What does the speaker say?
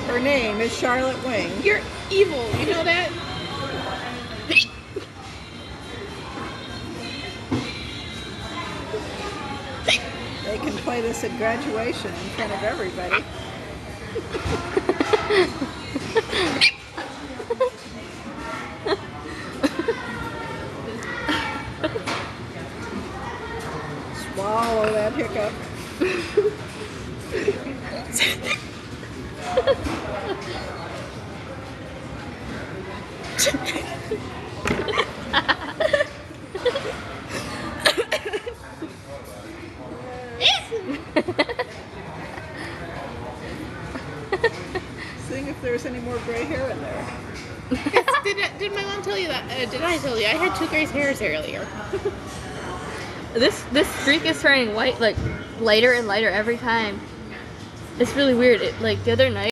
Her name is Charlotte Wing. You're evil, you know that? They can play this at graduation in front of everybody. Swallow that hiccup. Seeing if there's any more gray hair in there. Did my mom tell you that? Did I tell you? I had 2 gray hairs earlier. This streak is turning white, like lighter and lighter every time. It's really weird. It, like the other night.